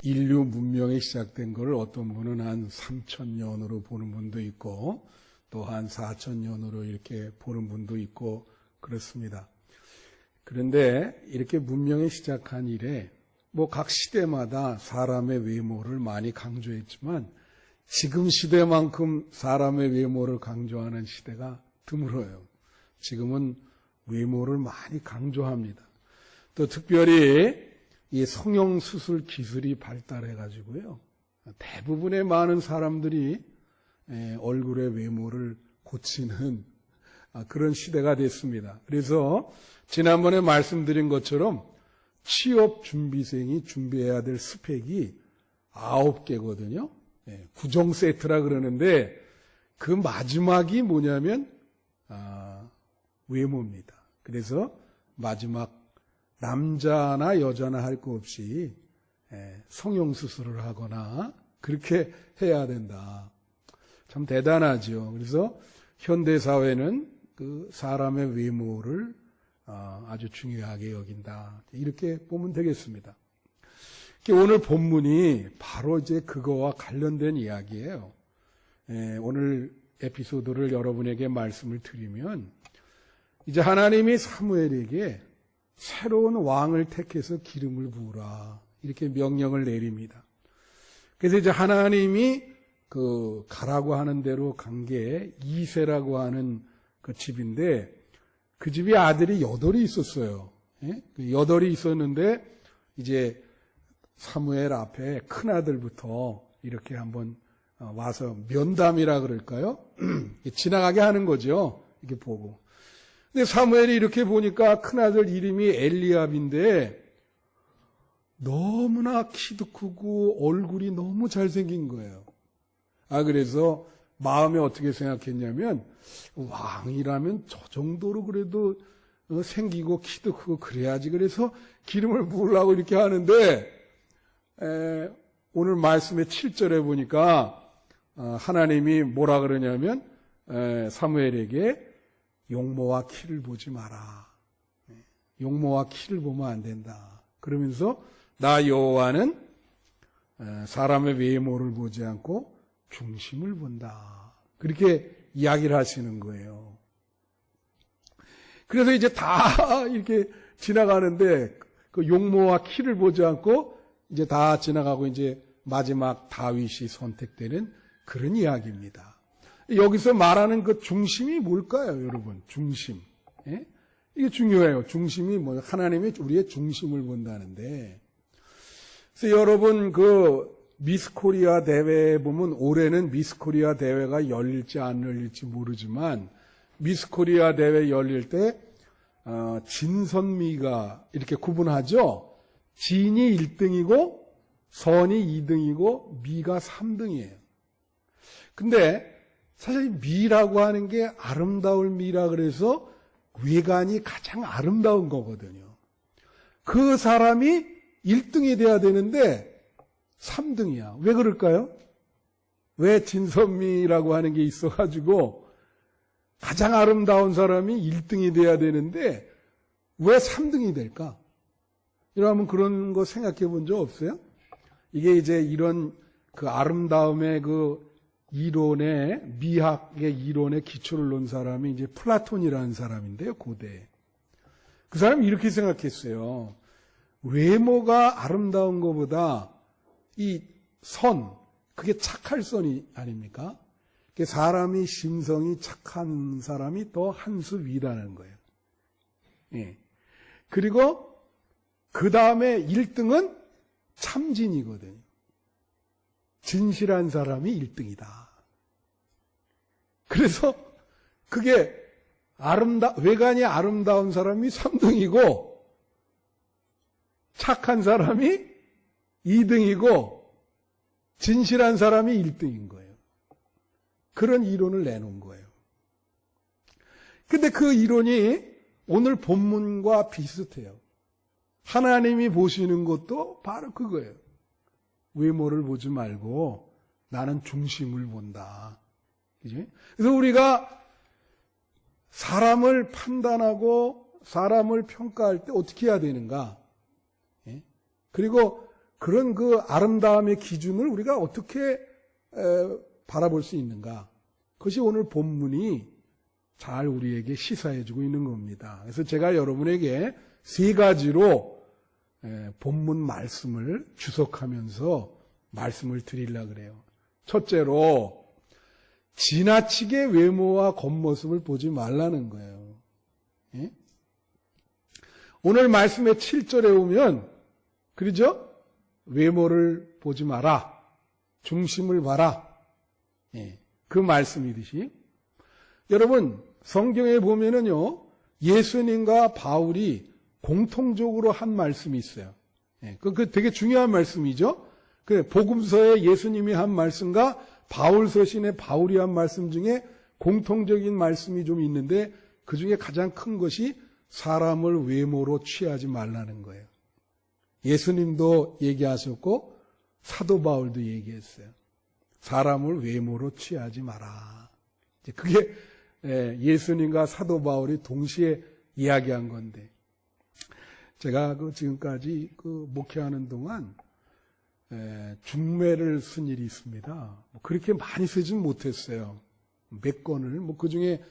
인류 문명이 시작된 걸 어떤 분은 한 3,000년으로 보는 분도 있고 또 한 4,000년으로 이렇게 보는 분도 있고 그렇습니다. 그런데 이렇게 문명이 시작한 이래 뭐 각 시대마다 사람의 외모를 많이 강조했지만 지금 시대만큼 사람의 외모를 강조하는 시대가 드물어요. 지금은 외모를 많이 강조합니다. 또 특별히 이 성형수술 기술이 발달해가지고요. 대부분의 많은 사람들이 얼굴의 외모를 고치는 그런 시대가 됐습니다. 그래서 지난번에 말씀드린 것처럼 취업 준비생이 준비해야 될 스펙이 9개거든요. 구정 세트라 그러는데 그 마지막이 뭐냐면 외모입니다. 그래서 마지막 남자나 여자나 할 거 없이 성형수술을 하거나 그렇게 해야 된다. 참 대단하죠. 그래서 현대사회는 그 사람의 외모를 아주 중요하게 여긴다. 이렇게 보면 되겠습니다. 오늘 본문이 바로 이제 그거와 관련된 이야기예요. 오늘 에피소드를 여러분에게 말씀을 드리면 이제 하나님이 사무엘에게 새로운 왕을 택해서 기름을 부으라 이렇게 명령을 내립니다. 그래서 이제 하나님이 그 가라고 하는 대로 간 게 이새라고 하는 그 집인데 그 집에 아들이 8이 있었어요. 8이 있었는데 이제 사무엘 앞에 큰 아들부터 이렇게 한번 와서 면담이라 그럴까요? 지나가게 하는 거죠. 이렇게 보고. 근데 사무엘이 이렇게 보니까 큰아들 이름이 엘리압인데 너무나 키도 크고 얼굴이 너무 잘생긴 거예요. 그래서 마음에 어떻게 생각했냐면 왕이라면 저 정도로 그래도 생기고 키도 크고 그래야지. 그래서 기름을 부으려고 이렇게 하는데 오늘 말씀의 7절에 보니까 하나님이 뭐라 그러냐면 사무엘에게 용모와 키를 보지 마라. 용모와 키를 보면 안 된다. 그러면서 나 여호와는 사람의 외모를 보지 않고 중심을 본다. 그렇게 이야기를 하시는 거예요. 그래서 이제 다 이렇게 지나가는데 그 용모와 키를 보지 않고 이제 다 지나가고 이제 마지막 다윗이 선택되는 그런 이야기입니다. 여기서 말하는 그 중심이 뭘까요, 여러분? 중심. 이게 중요해요. 중심이 뭐 하나님이 우리의 중심을 본다는데. 그래서 여러분 그 미스 코리아 대회에 보면 올해는 미스 코리아 대회가 열릴지 안 열릴지 모르지만 미스 코리아 대회 열릴 때 진선미가 이렇게 구분하죠. 진이 1등이고 선이 2등이고 미가 3등이에요. 근데 사실 미라고 하는 게 아름다울 미라 그래서 외관이 가장 아름다운 거거든요. 그 사람이 1등이 돼야 되는데 3등이야. 왜 그럴까요? 왜 진선미라고 하는 게 있어가지고 가장 아름다운 사람이 1등이 돼야 되는데 왜 3등이 될까? 여러분 그런 거 생각해 본 적 없어요? 이게 이제 이런 그 아름다움의 그 이론의 미학의 이론에 기초를 놓은 사람이 이제 플라톤이라는 사람인데요, 고대. 그 사람이 이렇게 생각했어요. 외모가 아름다운 것보다 이 선, 그게 착할 선이 아닙니까? 사람이 심성이 착한 사람이 더 한 수 위라는 거예요. 예. 그리고 그 다음에 1등은 참진이거든요. 진실한 사람이 1등이다. 그래서 그게 외관이 아름다운 사람이 3등이고 착한 사람이 2등이고 진실한 사람이 1등인 거예요. 그런 이론을 내놓은 거예요. 근데 그 이론이 오늘 본문과 비슷해요. 하나님이 보시는 것도 바로 그거예요. 외모를 보지 말고 나는 중심을 본다. 그죠? 그래서 우리가 사람을 판단하고 사람을 평가할 때 어떻게 해야 되는가? 그리고 그런 그 아름다움의 기준을 우리가 어떻게 바라볼 수 있는가? 그것이 오늘 본문이 잘 우리에게 시사해주고 있는 겁니다. 그래서 제가 여러분에게 세 가지로 본문 말씀을 주석하면서 말씀을 드리려고 그래요. 첫째로 지나치게 외모와 겉모습을 보지 말라는 거예요. 예? 오늘 말씀의 7절에 오면 그러죠? 외모를 보지 마라. 중심을 봐라. 예, 그 말씀이듯이 여러분 성경에 보면은요 예수님과 바울이 공통적으로 한 말씀이 있어요. 예, 그 되게 중요한 말씀이죠. 그 복음서에 예수님이 한 말씀과 바울 서신에 바울이 한 말씀 중에 공통적인 말씀이 좀 있는데 그 중에 가장 큰 것이 사람을 외모로 취하지 말라는 거예요. 예수님도 얘기하셨고 사도 바울도 얘기했어요. 사람을 외모로 취하지 마라. 그게 예수님과 사도 바울이 동시에 이야기한 건데 제가 지금까지 목회하는 동안 중매를 쓴 일이 있습니다. 그렇게 많이 쓰진 못했어요. 몇 건을 그 중에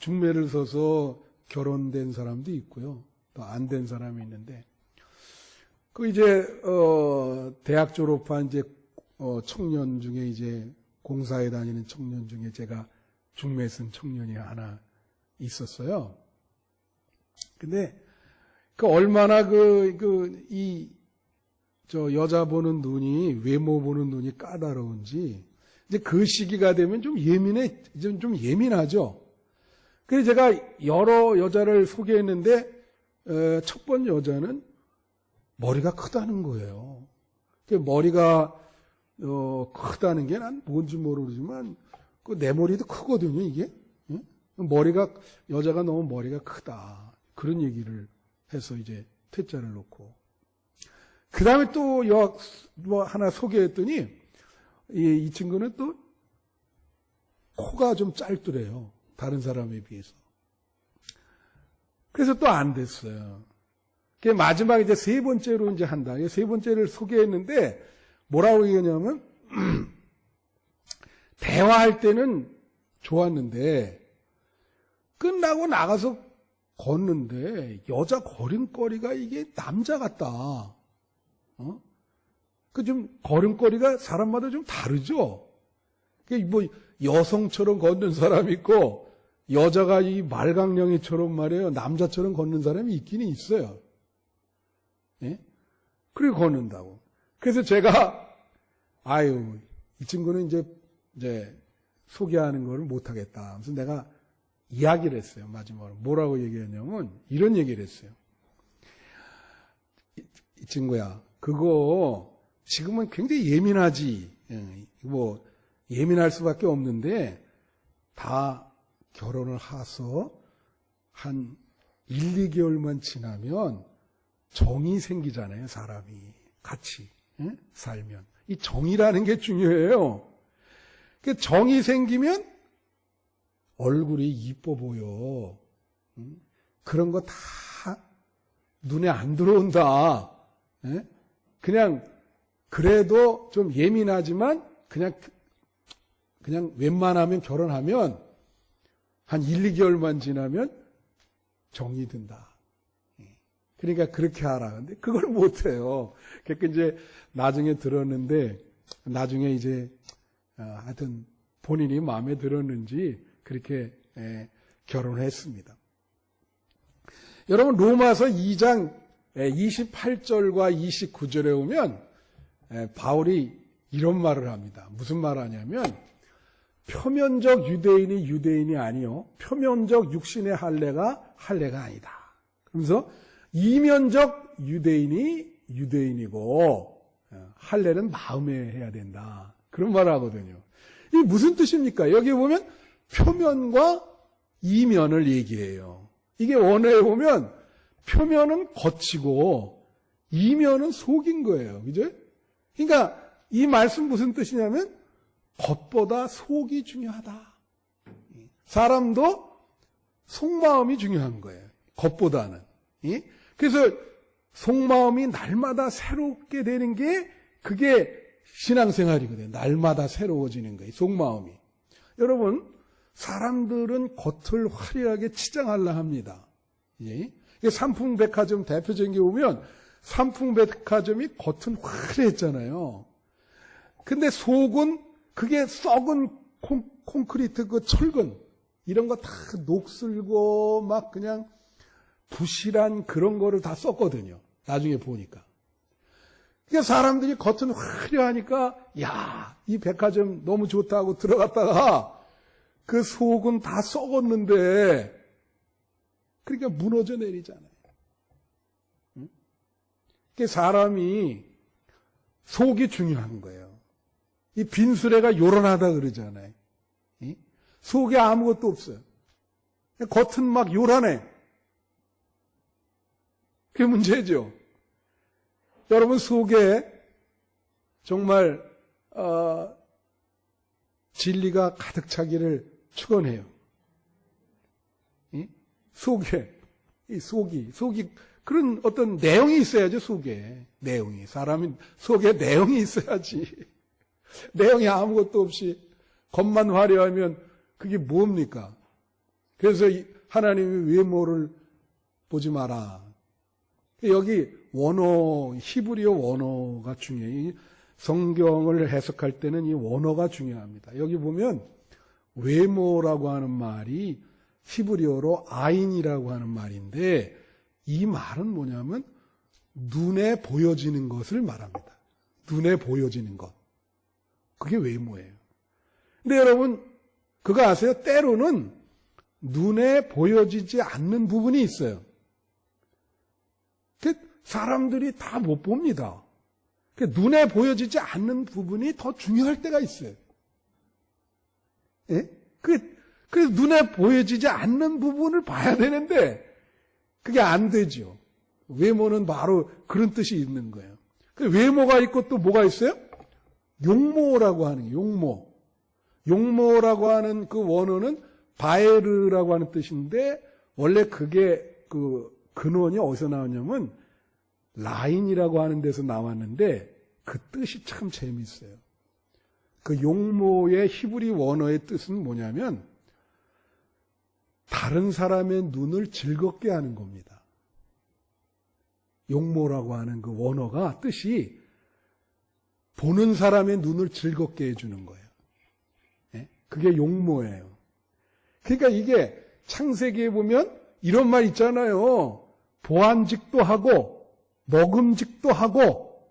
중매를 써서 결혼된 사람도 있고요. 또 안 된 사람이 있는데 이제 대학 졸업한 이제 청년 중에 이제 공사에 다니는 청년 중에 제가 중매 쓴 청년이 하나 있었어요. 근데 얼마나 여자 보는 눈이 외모 보는 눈이 까다로운지 이제 그 시기가 되면 좀 예민하죠. 그래서 제가 여러 여자를 소개했는데 첫 번째 여자는 머리가 크다는 거예요. 머리가 크다는 게 난 뭔지 모르지만 내 머리도 크거든요, 이게. 여자가 너무 머리가 크다. 그런 얘기를 해서 이제 퇴짜를 놓고. 그 다음에 또 하나 소개했더니 이 친구는 또 코가 좀 짧더래요. 다른 사람에 비해서. 그래서 또 안 됐어요. 마지막 이제 세 번째로 이제 한다. 세 번째를 소개했는데 뭐라고 얘기하냐면 대화할 때는 좋았는데 끝나고 나가서 걷는데 여자 걸음걸이가 이게 남자 같다. 좀 걸음걸이가 사람마다 좀 다르죠. 뭐 여성처럼 걷는 사람이 있고 여자가 이 말강령이처럼 말이에요. 남자처럼 걷는 사람이 있기는 있어요. 예? 그리고 걷는다고. 그래서 제가 이 친구는 이제 소개하는 거를 못하겠다. 그래서 내가 이야기를 했어요. 마지막으로 뭐라고 얘기했냐면 이런 얘기를 했어요. 이 친구야, 그거 지금은 굉장히 예민하지. 뭐 예민할 수밖에 없는데 다 결혼을 해서 한 1, 2개월만 지나면 정이 생기잖아요. 사람이 같이 살면. 이 정이라는 게 중요해요. 그 정이 생기면 얼굴이 이뻐 보여. 그런 거 다 눈에 안 들어온다. 그냥 그래도 좀 예민하지만 그냥 웬만하면 결혼하면 한 1, 2개월만 지나면 정이 든다. 그러니까 그렇게 하라. 근데 그걸 못해요. 그러니까 이제 나중에 들었는데, 나중에 이제, 하여튼 본인이 마음에 들었는지 그렇게 결혼을 했습니다. 여러분, 로마서 2장 28절과 29절에 오면, 바울이 이런 말을 합니다. 무슨 말을 하냐면, 표면적 유대인이 유대인이 아니요. 표면적 육신의 할례가 할례가 아니다. 그러면서 이면적 유대인이 유대인이고 할례는 마음에 해야 된다. 그런 말을 하거든요. 이게 무슨 뜻입니까? 여기 보면 표면과 이면을 얘기해요. 이게 원어에 보면 표면은 겉이고 이면은 속인 거예요. 그죠? 그러니까 이 말씀 무슨 뜻이냐면 겉보다 속이 중요하다. 사람도 속마음이 중요한 거예요. 겉보다는. 그래서 속마음이 날마다 새롭게 되는 게 그게 신앙생활이거든요. 날마다 새로워지는 거예요. 속마음이. 여러분, 사람들은 겉을 화려하게 치장하려 합니다. 예? 삼풍백화점 대표적인 게 보면 삼풍백화점이 겉은 화려했잖아요. 근데 속은 그게 썩은 콘크리트 그 철근 이런 거 다 녹슬고 막 그냥 부실한 그런 거를 다 썼거든요. 나중에 보니까. 그러니까 사람들이 겉은 화려하니까 야, 이 백화점 너무 좋다고 들어갔다가 그 속은 다 썩었는데 그러니까 무너져 내리잖아요. 응? 그러니까 사람이 속이 중요한 거예요. 이 빈수레가 요란하다 그러잖아요. 응? 속에 아무것도 없어요. 겉은 막 요란해. 그게 문제죠. 여러분 속에 정말 진리가 가득 차기를 축원해요. 속에 이 속이 그런 어떤 내용이 있어야죠. 속에 내용이 사람이 속에 내용이 있어야지. 내용이 아무것도 없이 겉만 화려하면 그게 뭡니까? 그래서 하나님이 외모를 보지 마라. 여기 원어 히브리어 원어가 중요해요. 성경을 해석할 때는 이 원어가 중요합니다. 여기 보면 외모라고 하는 말이 히브리어로 아인이라고 하는 말인데 이 말은 뭐냐면 눈에 보여지는 것을 말합니다. 눈에 보여지는 것. 그게 외모예요. 근데 여러분 그거 아세요? 때로는 눈에 보여지지 않는 부분이 있어요. 사람들이 다 못 봅니다. 눈에 보여지지 않는 부분이 더 중요할 때가 있어요. 예? 그래서 눈에 보여지지 않는 부분을 봐야 되는데 그게 안 되죠. 외모는 바로 그런 뜻이 있는 거예요. 외모가 있고 또 뭐가 있어요? 용모라고 하는 게 용모. 용모라고 하는 그 원어는 바에르라고 하는 뜻인데 원래 그게 그 근원이 어디서 나왔냐면 라인이라고 하는 데서 나왔는데 그 뜻이 참 재미있어요. 그 용모의 히브리 원어의 뜻은 뭐냐면 다른 사람의 눈을 즐겁게 하는 겁니다. 용모라고 하는 그 원어가 뜻이 보는 사람의 눈을 즐겁게 해주는 거예요. 그게 용모예요. 그러니까 이게 창세기에 보면 이런 말 있잖아요. 보안직도 하고 먹음직도 하고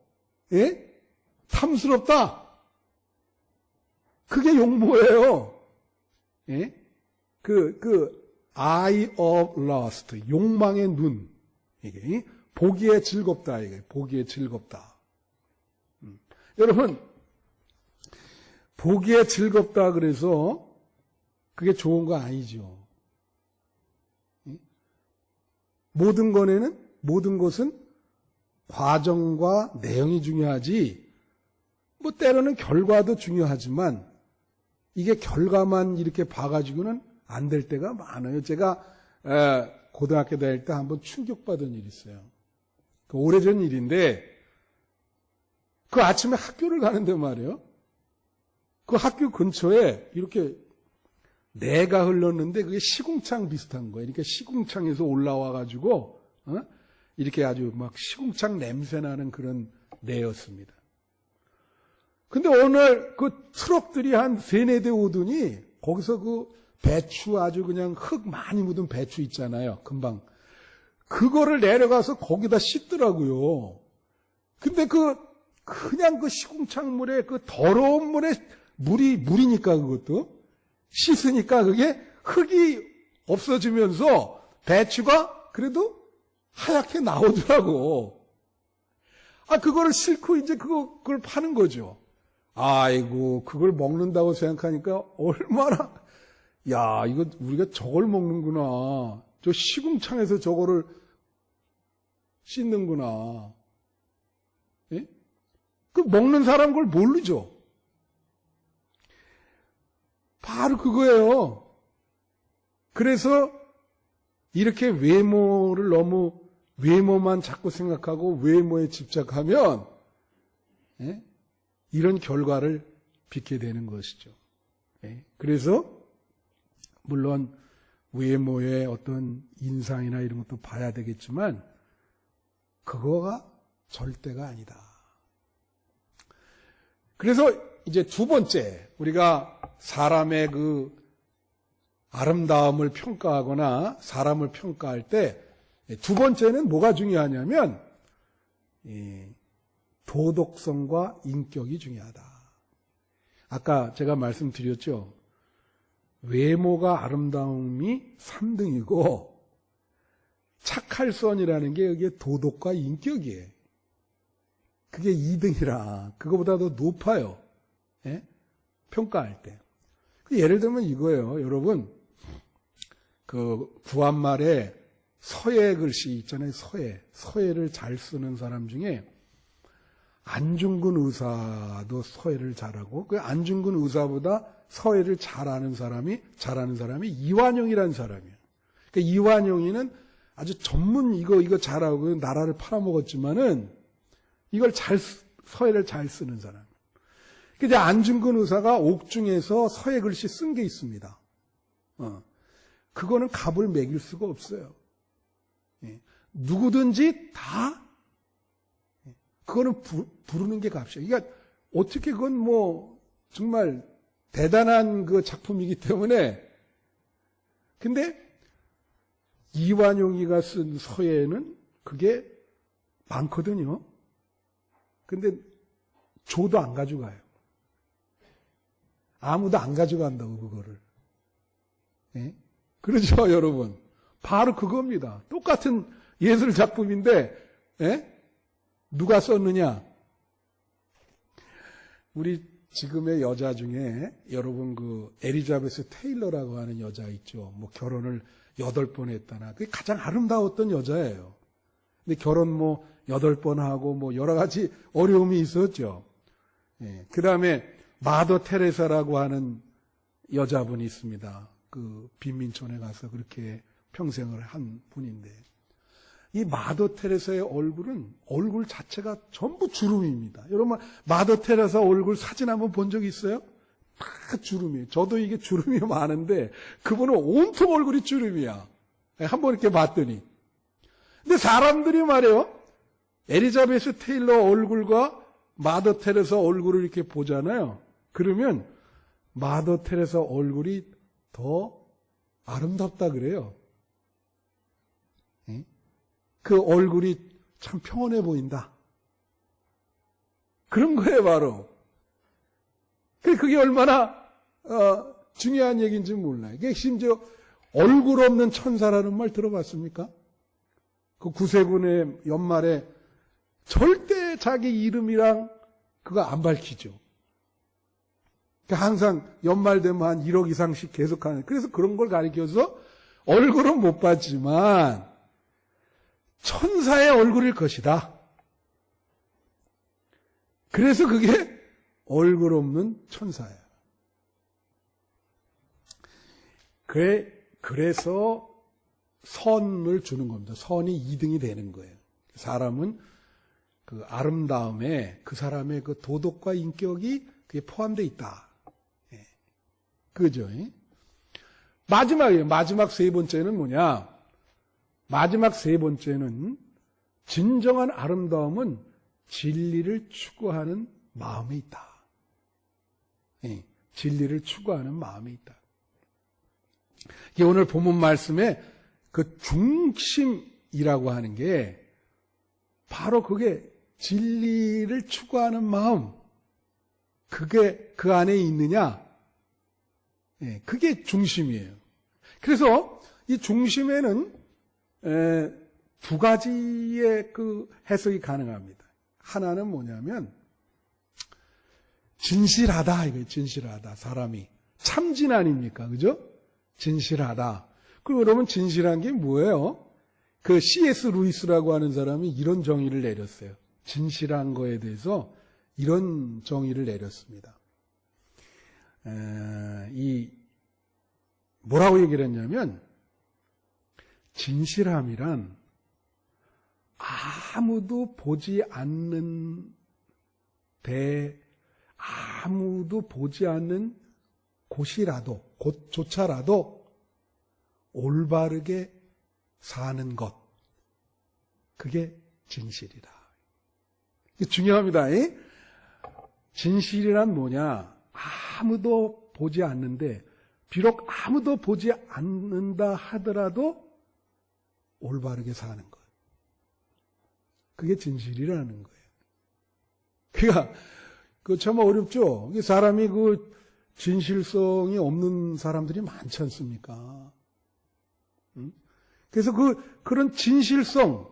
예? 탐스럽다. 그게 용모예요. 예? eye of lust, 욕망의 눈. 이게 보기에 즐겁다. 이게 보기에 즐겁다. 여러분 보기에 즐겁다 그래서 그게 좋은 거 아니죠. 모든 것은 과정과 내용이 중요하지, 뭐 때로는 결과도 중요하지만 이게 결과만 이렇게 봐가지고는 안 될 때가 많아요. 제가 고등학교 다닐 때 한번 충격받은 일이 있어요. 그 오래전 일인데 그 아침에 학교를 가는데 말이에요. 그 학교 근처에 이렇게 내가 흘렀는데 그게 시궁창 비슷한 거예요. 이렇게 시궁창에서 올라와가지고 이렇게 아주 막 시궁창 냄새 나는 그런 내였습니다. 근데 오늘 그 트럭들이 한 3-4대 오더니 거기서 그 배추 아주 그냥 흙 많이 묻은 배추 있잖아요. 금방. 그거를 내려가서 거기다 씻더라고요. 근데 그냥 그 시궁창 물에 그 더러운 물에 물이니까 그것도 씻으니까 그게 흙이 없어지면서 배추가 그래도 하얗게 나오더라고. 그거를 싣고 이제 그걸 파는 거죠. 아이고, 그걸 먹는다고 생각하니까 얼마나, 야, 이거 우리가 저걸 먹는구나. 저 시궁창에서 저거를 씻는구나. 예? 그 먹는 사람 그걸 모르죠. 바로 그거예요. 그래서 이렇게 외모를 너무 외모만 자꾸 생각하고 외모에 집착하면 예? 이런 결과를 빚게 되는 것이죠. 예? 그래서 물론 외모의 어떤 인상이나 이런 것도 봐야 되겠지만 그거가 절대가 아니다. 그래서 이제 두 번째, 우리가 사람의 그 아름다움을 평가하거나 사람을 평가할 때 두 번째는 뭐가 중요하냐면 도덕성과 인격이 중요하다. 아까 제가 말씀드렸죠. 외모가 아름다움이 3등이고 착할선이라는 게 그게 도덕과 인격이에요. 그게 2등이라 그거보다 더 높아요. 예? 평가할 때. 예를 들면 이거예요. 여러분 그 구한말에 서예 글씨 있잖아요. 서예를 잘 쓰는 사람 중에 안중근 의사도 서예를 잘하고 그 안중근 의사보다 서예를 잘하는 사람이 이완용이라는 사람이에요. 그러니까 이완용이는 아주 전문 이거 잘하고 나라를 팔아먹었지만은 이걸 서예를 잘 쓰는 사람. 근데 안중근 의사가 옥중에서 서예 글씨 쓴 게 있습니다. 그거는 값을 매길 수가 없어요. 예. 누구든지 다 그거는 부르는 게 값이에요. 그러니까 어떻게 그건 뭐 정말 대단한 그 작품이기 때문에. 근데 이완용이가 쓴 서예는 그게 많거든요. 근데 줘도 안 가져가요. 아무도 안 가져간다고 그거를. 예? 그렇죠, 여러분. 바로 그겁니다. 똑같은 예술 작품인데, 예? 누가 썼느냐? 우리 지금의 여자 중에 여러분 그 엘리자베스 테일러라고 하는 여자 있죠. 뭐 결혼을 8번 했다나. 그게 가장 아름다웠던 여자예요. 근데 결혼 뭐 8번 하고 뭐 여러 가지 어려움이 있었죠. 예. 그 다음에 마더 테레사라고 하는 여자분이 있습니다. 그 빈민촌에 가서 그렇게 평생을 한 분인데 이 마더 테레사의 얼굴 자체가 전부 주름입니다. 여러분 마더 테레사 얼굴 사진 한번 본 적 있어요? 다 주름이에요. 저도 이게 주름이 많은데 그분은 온통 얼굴이 주름이야. 한번 이렇게 봤더니. 근데 사람들이 말이에요. 엘리자베스 테일러 얼굴과 마더 테레사 얼굴을 이렇게 보잖아요. 그러면 마더 테레사 얼굴이 더 아름답다 그래요. 그 얼굴이 참 평온해 보인다. 그런 거예요, 바로. 그게 얼마나 중요한 얘기인지 몰라요. 이게 심지어 얼굴 없는 천사라는 말 들어봤습니까? 그 구세군의 연말에 절대 자기 이름이랑 그거 안 밝히죠. 항상 연말 되면 한 1억 이상씩 계속하는. 그래서 그런 걸 가리켜서 얼굴은 못 봤지만 천사의 얼굴일 것이다. 그래서 그게 얼굴 없는 천사예요. 그래서 선을 주는 겁니다. 선이 2등이 되는 거예요. 사람은 그 아름다움에 그 사람의 그 도덕과 인격이 그게 포함되어 있다. 예. 그죠? 마지막이에요. 마지막 세 번째는 뭐냐? 마지막 세 번째는 진정한 아름다움은 진리를 추구하는 마음에 있다. 예. 진리를 추구하는 마음에 있다. 이게 오늘 본문 말씀에 그 중심이라고 하는 게 바로 그게 진리를 추구하는 마음, 그게 그 안에 있느냐? 예, 그게 중심이에요. 그래서 이 중심에는 두 가지의 그 해석이 가능합니다. 하나는 뭐냐면 진실하다 이거예요. 진실하다. 사람이 참진 아닙니까? 그죠? 진실하다. 그럼 여러분 진실한 게 뭐예요? 그 C.S. 루이스라고 하는 사람이 이런 정의를 내렸어요. 진실한 거에 대해서 이런 정의를 내렸습니다. 뭐라고 얘기를 했냐면 진실함이란 아무도 보지 않는 아무도 보지 않는 곳조차라도 올바르게 사는 것. 그게 진실이다. 이게 중요합니다. 진실이란 뭐냐? 아무도 보지 않는데, 비록 아무도 보지 않는다 하더라도 올바르게 사는 것. 그게 진실이라는 거예요. 그러니까, 참 어렵죠? 사람이 진실성이 없는 사람들이 많지 않습니까? 그래서 그런 진실성,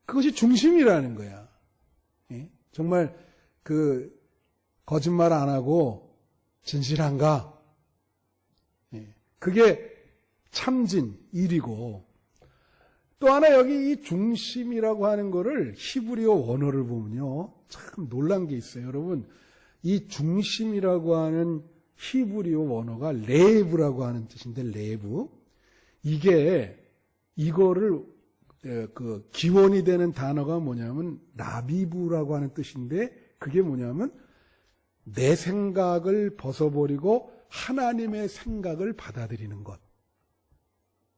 그것이 중심이라는 거야. 정말 거짓말 안 하고 진실한가? 그게 참진, 일이고, 또 하나 여기 이 중심이라고 하는 거를 히브리어 원어를 보면요, 참 놀란 게 있어요. 여러분, 이 중심이라고 하는 히브리어 원어가 레브라고 하는 뜻인데, 레브. 이거를 기원이 되는 단어가 뭐냐면 라비부라고 하는 뜻인데, 그게 뭐냐면 내 생각을 벗어버리고 하나님의 생각을 받아들이는 것.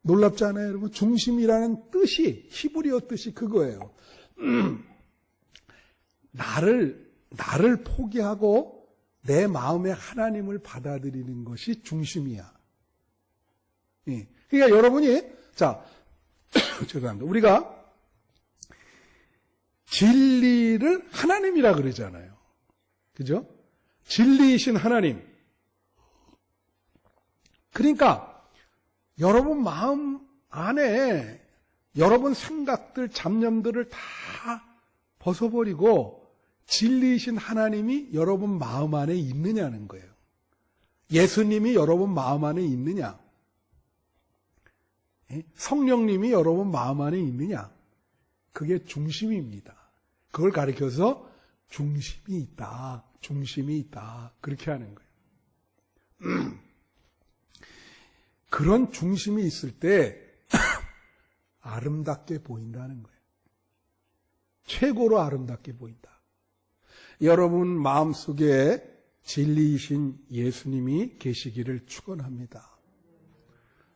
놀랍지 않아요, 여러분? 중심이라는 뜻이, 히브리어 뜻이 그거예요. 나를 포기하고 내 마음에 하나님을 받아들이는 것이 중심이야. 그러니까 여러분이, 죄송합니다. 우리가 진리를 하나님이라 그러잖아요. 그죠? 진리이신 하나님. 그러니까 여러분 마음 안에 여러분 생각들, 잡념들을 다 벗어버리고 진리이신 하나님이 여러분 마음 안에 있느냐는 거예요. 예수님이 여러분 마음 안에 있느냐? 성령님이 여러분 마음 안에 있느냐? 그게 중심입니다. 그걸 가리켜서 중심이 있다. 그렇게 하는 거예요. 그런 중심이 있을 때 아름답게 보인다는 거예요. 최고로 아름답게 보인다. 여러분 마음속에 진리이신 예수님이 계시기를 축원합니다.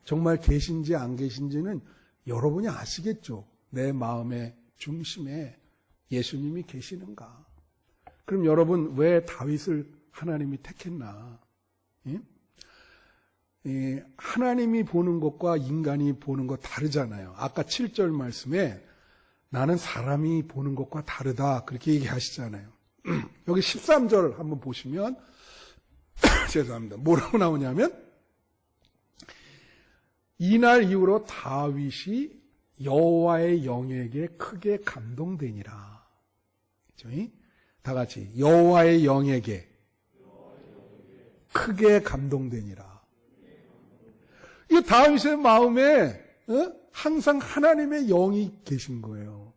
정말 계신지 안 계신지는 여러분이 아시겠죠. 내 마음의 중심에 예수님이 계시는가. 그럼 여러분 왜 다윗을 하나님이 택했나? 하나님이 보는 것과 인간이 보는 것 다르잖아요. 아까 7절 말씀에 나는 사람이 보는 것과 다르다 그렇게 얘기하시잖아요. 여기 13절 한번 보시면 죄송합니다. 뭐라고 나오냐면 이날 이후로 다윗이 여호와의 영에게 크게 감동되니라. 그렇죠? 다 같이 여호와의 영에게 크게 감동되니라. 이 다윗의 마음에 항상 하나님의 영이 계신 거예요.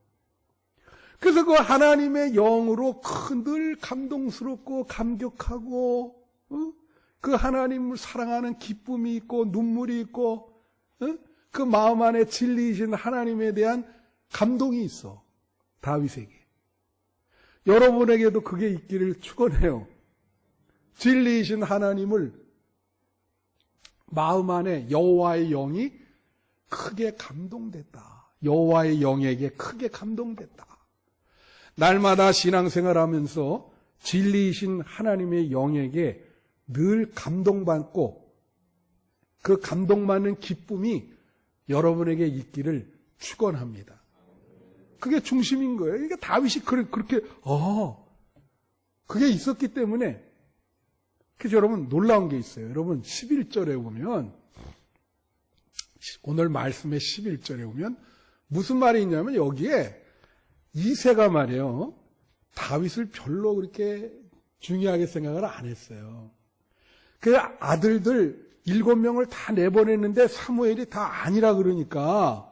그래서 그 하나님의 영으로 늘 감동스럽고 감격하고 그 하나님을 사랑하는 기쁨이 있고 눈물이 있고 그 마음 안에 진리이신 하나님에 대한 감동이 있어. 다윗에게. 여러분에게도 그게 있기를 축원해요. 진리이신 하나님을 마음 안에 여호와의 영이 크게 감동됐다. 여호와의 영에게 크게 감동됐다. 날마다 신앙생활하면서 진리이신 하나님의 영에게 늘 감동받고 그 감동받는 기쁨이 여러분에게 있기를 축원합니다. 그게 중심인 거예요. 그러니까 다윗이 그렇게 그게 있었기 때문에. 그래서 여러분 놀라운 게 있어요. 여러분 11절에 보면 오늘 말씀의 11절에 보면 무슨 말이 있냐면 여기에 이새가 말이에요. 다윗을 별로 그렇게 중요하게 생각을 안 했어요. 그 아들들 7명을 다 내보냈는데 사무엘이 다 아니라 그러니까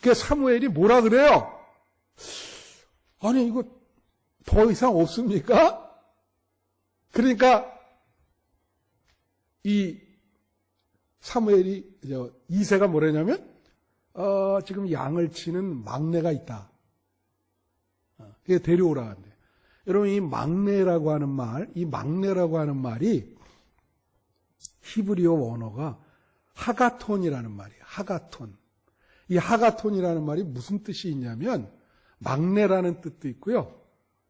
그 사무엘이 뭐라 그래요? 아니 이거 더 이상 없습니까? 그러니까 이 사무엘이 이새가 뭐라냐면 지금 양을 치는 막내가 있다. 그게 데려오라 한대. 여러분 이 막내라고 하는 말, 이 막내라고 하는 말이 히브리어 원어가 하가톤이라는 말이에요. 하가톤. 이 하가톤이라는 말이 무슨 뜻이 있냐면 막내라는 뜻도 있고요.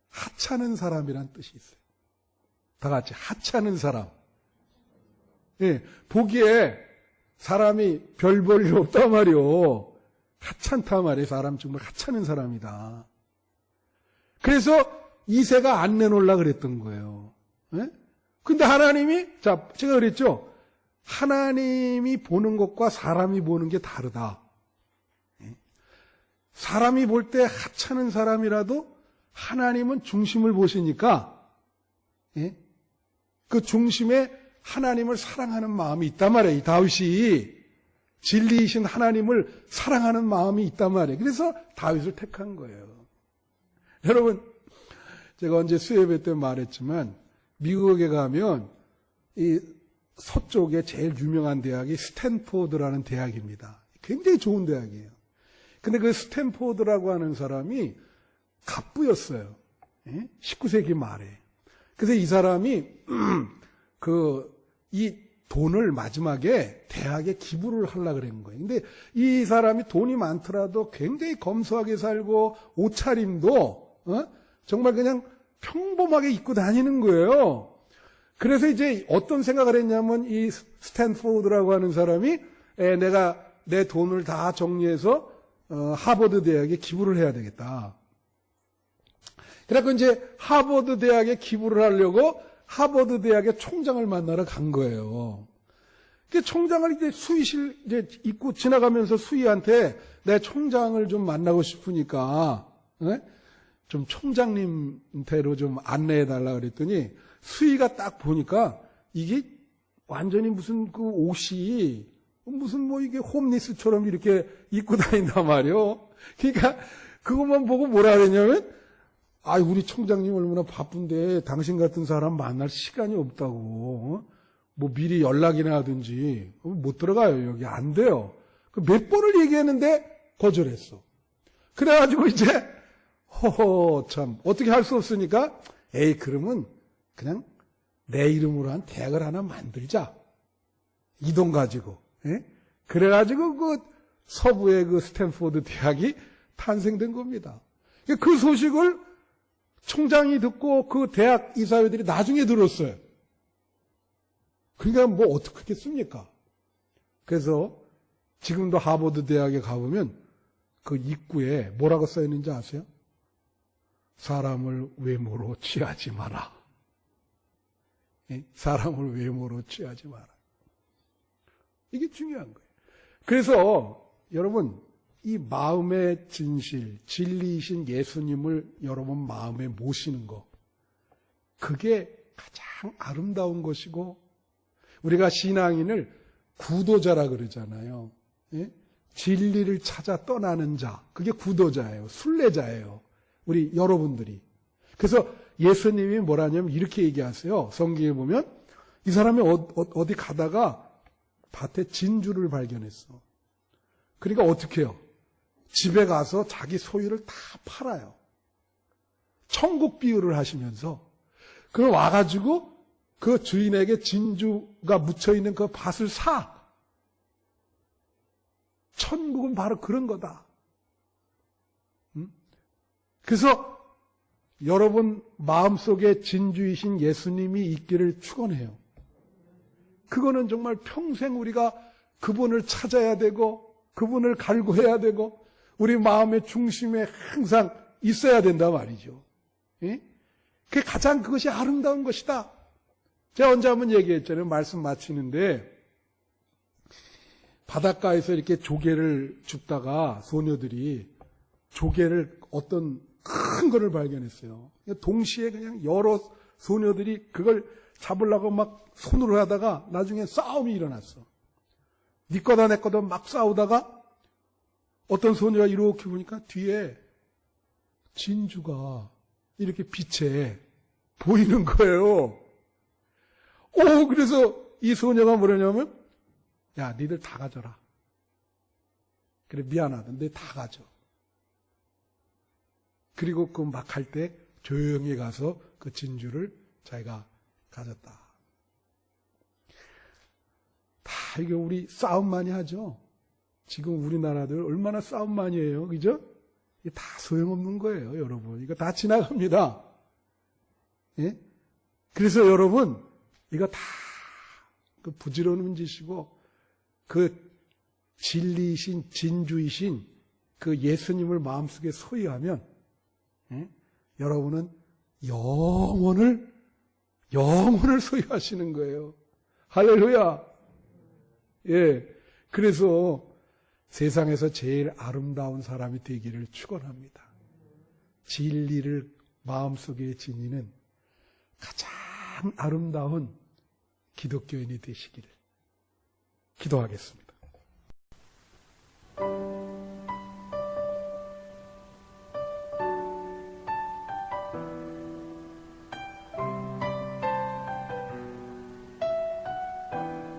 하찮은 사람이라는 뜻이 있어요. 다 같이 하찮은 사람. 예, 보기에 사람이 별 볼 일 없단 말이요. 하찮다 말이에요. 사람 정말 하찮은 사람이다. 그래서 이세가 안 내놓으려고 그랬던 거예요. 예? 근데 하나님이, 자, 제가 그랬죠. 하나님이 보는 것과 사람이 보는 게 다르다. 예? 사람이 볼 때 하찮은 사람이라도 하나님은 중심을 보시니까, 예? 그 중심에 하나님을 사랑하는 마음이 있단 말이에요. 이 다윗이 진리이신 하나님을 사랑하는 마음이 있단 말이에요. 그래서 다윗을 택한 거예요. 여러분, 제가 언제 수예배 때 말했지만 미국에 가면 이 서쪽에 제일 유명한 대학이 스탠포드라는 대학입니다. 굉장히 좋은 대학이에요. 근데 그 스탠포드라고 하는 사람이 갑부였어요. 19세기 말에. 그래서 이 사람이 이 돈을 마지막에 대학에 기부를 하려고 그런 거예요. 근데 이 사람이 돈이 많더라도 굉장히 검소하게 살고 옷차림도 정말 그냥 평범하게 입고 다니는 거예요. 그래서 이제 어떤 생각을 했냐면 이 스탠포드라고 하는 사람이 내가 내 돈을 다 정리해서 하버드 대학에 기부를 해야 되겠다. 그래서 이제 하버드 대학에 기부를 하려고 하버드 대학의 총장을 만나러 간 거예요. 그 총장을 이제 수의실 이제 입고 지나가면서 수의한테 내 총장을 좀 만나고 싶으니까 좀 총장님한테로 좀 안내해 달라 그랬더니 수의가 딱 보니까 이게 완전히 무슨 그 옷이 무슨 뭐 이게 홈리스처럼 이렇게 입고 다닌단 말이에요. 그러니까 그것만 보고 뭐라 그랬냐면 우리 총장님 얼마나 바쁜데 당신 같은 사람 만날 시간이 없다고. 뭐 미리 연락이나 하든지. 못 들어가요. 여기 안 돼요. 몇 번을 얘기했는데 거절했어. 그래가지고 이제 참 어떻게 할 수 없으니까 그러면 그냥 내 이름으로 한 대학을 하나 만들자. 이 돈 가지고. 그래가지고 그 서부의 그 스탠포드 대학이 탄생된 겁니다. 그 소식을 총장이 듣고 그 대학 이사회들이 나중에 들었어요. 그러니까 뭐 어떻게 했겠습니까? 그래서 지금도 하버드 대학에 가보면 그 입구에 뭐라고 써 있는지 아세요? 사람을 외모로 취하지 마라. 사람을 외모로 취하지 마라. 이게 중요한 거예요. 그래서 여러분 이 마음의 진실, 진리이신 예수님을 여러분 마음에 모시는 거, 그게 가장 아름다운 것이고, 우리가 신앙인을 구도자라 그러잖아요. 진리를 찾아 떠나는 자, 그게 구도자예요. 순례자예요. 우리 여러분들이. 그래서 예수님이 뭐라냐면 이렇게 얘기하세요. 성경에 보면 이 사람이 어디 가다가 밭에 진주를 발견했어. 그러니까 어떻게 해요? 집에 가서 자기 소유를 다 팔아요. 천국 비유를 하시면서 그걸 와가지고 그 주인에게 진주가 묻혀있는 그 밭을 사. 천국은 바로 그런 거다. 그래서 여러분 마음속에 진주이신 예수님이 있기를 축원해요. 그거는 정말 평생 우리가 그분을 찾아야 되고 그분을 갈구해야 되고 우리 마음의 중심에 항상 있어야 된다 말이죠. 그게 가장 그것이 아름다운 것이다. 제가 언제 한번 얘기했잖아요. 말씀 마치는데 바닷가에서 이렇게 조개를 줍다가 소녀들이 조개를 어떤 큰 거를 발견했어요. 동시에 그냥 여러 소녀들이 그걸 잡으려고 막 손으로 하다가 나중에 싸움이 일어났어. 네 거다 내 거다 막 싸우다가 어떤 소녀가 이렇게 보니까 뒤에 진주가 이렇게 빛에 보이는 거예요. 그래서 이 소녀가 뭐냐면 야, 니들 다 가져라. 그래, 미안하다. 내 다 가져. 그리고 그 막 할 때 조용히 가서 그 진주를 자기가 가졌다. 다 이게 우리 싸움 많이 하죠. 지금 우리나라들 얼마나 싸움 많이 해요. 그죠? 이게 다 소용없는 거예요, 여러분. 이거 다 지나갑니다. 예? 그래서 여러분, 이거 다 그 부질없는 짓이고, 그 진리이신, 진주이신 그 예수님을 마음속에 소유하면, 예? 여러분은 영혼을 소유하시는 거예요. 할렐루야! 예. 그래서 세상에서 제일 아름다운 사람이 되기를 축원합니다. 진리를 마음속에 지니는 가장 아름다운 기독교인이 되시기를 기도하겠습니다.